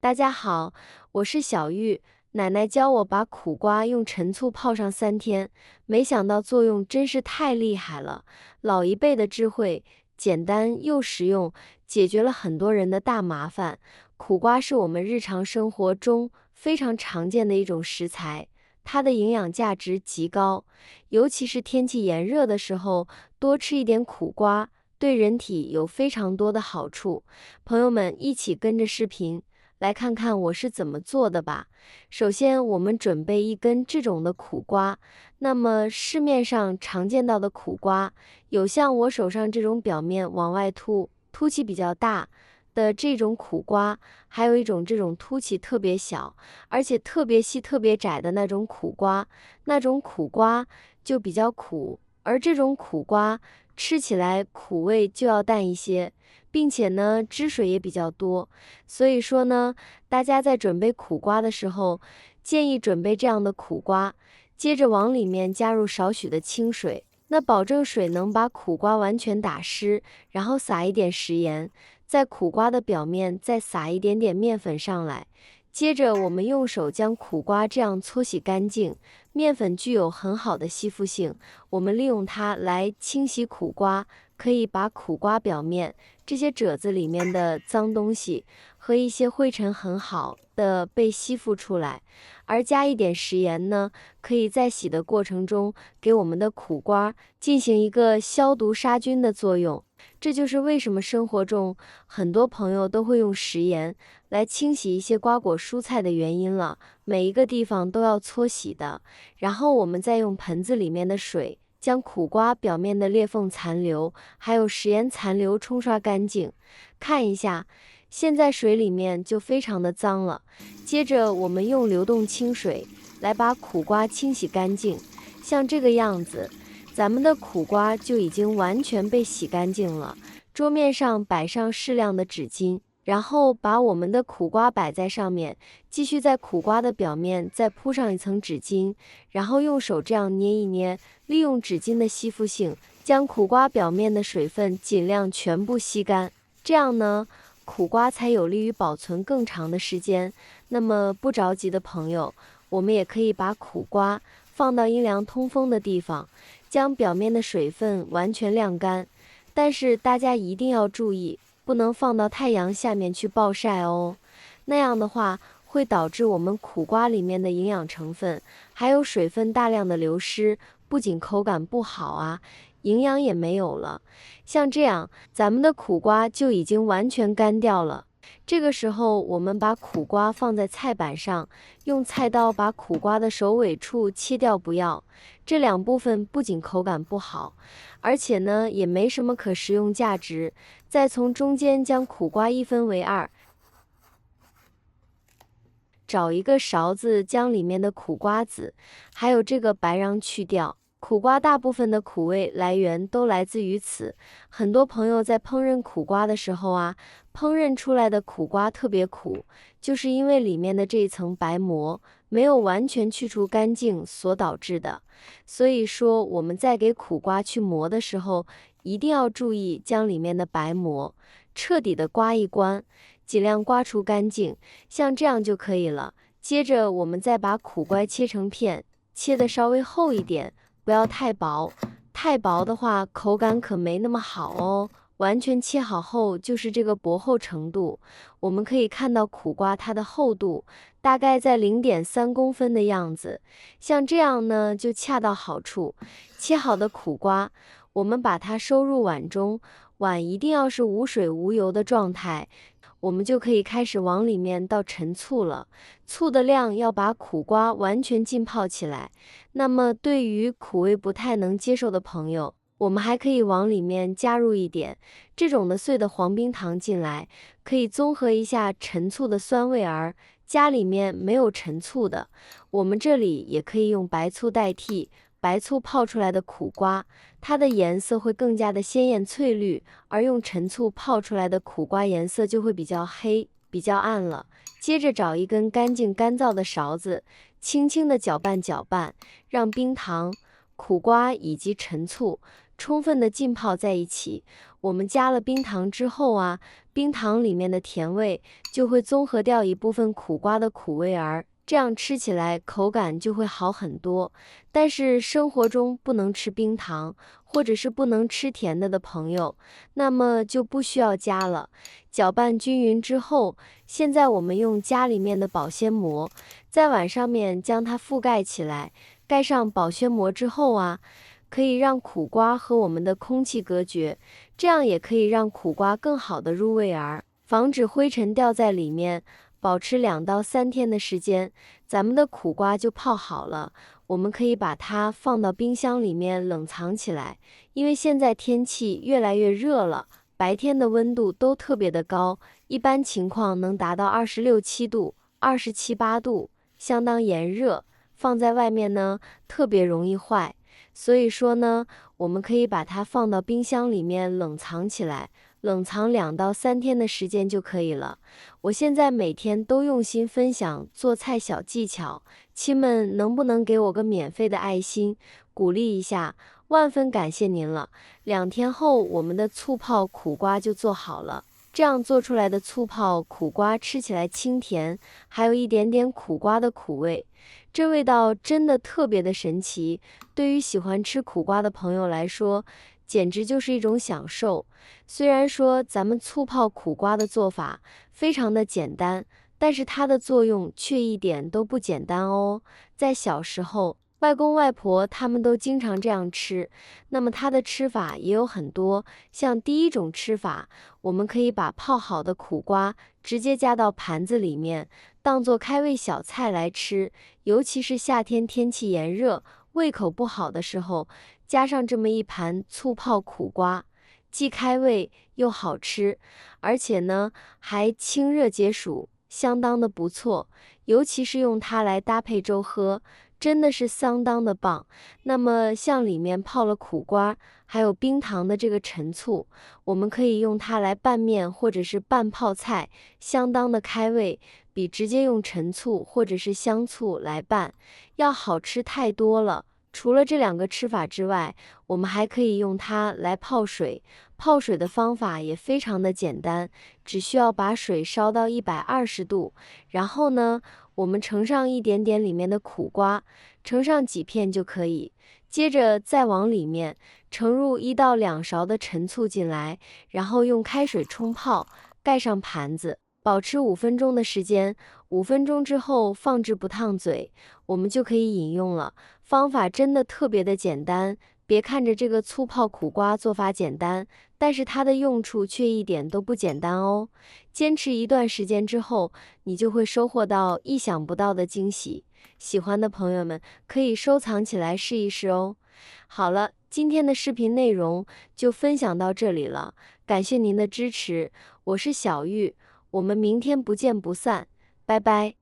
大家好，我是小玉。奶奶教我把苦瓜用陈醋泡上3天，没想到作用真是太厉害了。老一辈的智慧，简单又实用，解决了很多人的大麻烦。苦瓜是我们日常生活中非常常见的一种食材，它的营养价值极高，尤其是天气炎热的时候，多吃一点苦瓜，对人体有非常多的好处。朋友们一起跟着视频来看看我是怎么做的吧。首先，我们准备1根这种的苦瓜。那么市面上常见到的苦瓜，有像我手上这种表面往外凸起比较大的这种苦瓜，还有一种这种凸起特别小，而且特别细、特别窄的那种苦瓜。那种苦瓜就比较苦，而这种苦瓜吃起来苦味就要淡一些，并且呢，汁水也比较多。所以说呢，大家在准备苦瓜的时候，建议准备这样的苦瓜，接着往里面加入少许的清水，那保证水能把苦瓜完全打湿，然后撒一点食盐，在苦瓜的表面再撒一点点面粉上来。接着我们用手将苦瓜这样搓洗干净，面粉具有很好的吸附性，我们利用它来清洗苦瓜，可以把苦瓜表面这些褶子里面的脏东西和一些灰尘很好的被吸附出来。而加一点食盐呢，可以在洗的过程中给我们的苦瓜进行一个消毒杀菌的作用。这就是为什么生活中很多朋友都会用食盐来清洗一些瓜果蔬菜的原因了。每一个地方都要搓洗的，然后我们再用盆子里面的水将苦瓜表面的裂缝残留还有食盐残留冲刷干净。看一下，现在水里面就非常的脏了。接着我们用流动清水来把苦瓜清洗干净，像这个样子，咱们的苦瓜就已经完全被洗干净了。桌面上摆上适量的纸巾，然后把我们的苦瓜摆在上面，继续在苦瓜的表面再铺上一层纸巾，然后用手这样捏一捏，利用纸巾的吸附性，将苦瓜表面的水分尽量全部吸干。这样呢，苦瓜才有利于保存更长的时间。那么不着急的朋友，我们也可以把苦瓜放到阴凉通风的地方，将表面的水分完全晾干。但是大家一定要注意，不能放到太阳下面去暴晒哦，那样的话会导致我们苦瓜里面的营养成分还有水分大量的流失，不仅口感不好啊，营养也没有了。像这样，咱们的苦瓜就已经完全干掉了。这个时候，我们把苦瓜放在菜板上，用菜刀把苦瓜的首尾处切掉不要。这2部分不仅口感不好，而且呢也没什么可食用价值。再从中间将苦瓜1分为2，找一个勺子将里面的苦瓜籽还有这个白瓤去掉。苦瓜大部分的苦味来源都来自于此。很多朋友在烹饪苦瓜的时候啊，烹饪出来的苦瓜特别苦，就是因为里面的这一层白膜没有完全去除干净所导致的。所以说我们在给苦瓜去膜的时候，一定要注意将里面的白膜彻底的刮一刮，尽量刮除干净，像这样就可以了。接着我们再把苦瓜切成片，切的稍微厚一点，不要太薄，太薄的话口感可没那么好哦。完全切好后就是这个薄厚程度，我们可以看到苦瓜它的厚度大概在0.3公分的样子，像这样呢就恰到好处。切好的苦瓜，我们把它收入碗中，碗一定要是无水无油的状态。我们就可以开始往里面倒陈醋了，醋的量要把苦瓜完全浸泡起来。那么对于苦味不太能接受的朋友，我们还可以往里面加入一点这种的碎的黄冰糖进来，可以综合一下陈醋的酸味儿。家里面没有陈醋的，我们这里也可以用白醋代替。白醋泡出来的苦瓜，它的颜色会更加的鲜艳翠绿，而用陈醋泡出来的苦瓜颜色就会比较黑，比较暗了。接着找一根干净干燥的勺子，轻轻的搅拌搅拌，让冰糖、苦瓜以及陈醋充分的浸泡在一起。我们加了冰糖之后啊，冰糖里面的甜味就会综合掉一部分苦瓜的苦味儿，这样吃起来口感就会好很多。但是生活中不能吃冰糖，或者是不能吃甜的朋友，那么就不需要加了。搅拌均匀之后，现在我们用家里面的保鲜膜，在碗上面将它覆盖起来。盖上保鲜膜之后啊，可以让苦瓜和我们的空气隔绝，这样也可以让苦瓜更好的入味儿，防止灰尘掉在里面。保持2到3天的时间，咱们的苦瓜就泡好了。我们可以把它放到冰箱里面冷藏起来，因为现在天气越来越热了，白天的温度都特别的高，一般情况能达到26、7度、27、8度，相当炎热。放在外面呢，特别容易坏。所以说呢，我们可以把它放到冰箱里面冷藏起来，冷藏2到3天的时间就可以了。我现在每天都用心分享做菜小技巧，亲们能不能给我个免费的爱心，鼓励一下？万分感谢您了。2天后，我们的醋泡苦瓜就做好了。这样做出来的醋泡苦瓜吃起来清甜，还有一点点苦瓜的苦味，这味道真的特别的神奇。对于喜欢吃苦瓜的朋友来说，简直就是一种享受。虽然说咱们醋泡苦瓜的做法非常的简单，但是它的作用却一点都不简单哦。在小时候，外公外婆他们都经常这样吃，那么它的吃法也有很多。像第一种吃法，我们可以把泡好的苦瓜直接加到盘子里面，当做开胃小菜来吃。尤其是夏天天气炎热，胃口不好的时候，加上这么一盘醋泡苦瓜，既开胃又好吃，而且呢还清热解暑，相当的不错。尤其是用它来搭配粥喝，真的是相当的棒。那么像里面泡了苦瓜，还有冰糖的这个陈醋，我们可以用它来拌面或者是拌泡菜，相当的开胃，比直接用陈醋或者是香醋来拌要好吃太多了。除了这2个吃法之外，我们还可以用它来泡水。泡水的方法也非常的简单，只需要把水烧到120度，然后呢，我们盛上一点点里面的苦瓜，盛上几片就可以。接着再往里面盛入1到2勺的陈醋进来，然后用开水冲泡，盖上盘子，保持5分钟的时间。5分钟之后放置不烫嘴，我们就可以饮用了。方法真的特别的简单，别看着这个醋泡苦瓜做法简单，但是它的用处却一点都不简单哦。坚持一段时间之后，你就会收获到意想不到的惊喜。喜欢的朋友们可以收藏起来试一试哦。好了，今天的视频内容就分享到这里了，感谢您的支持，我是小玉，我们明天不见不散，拜拜。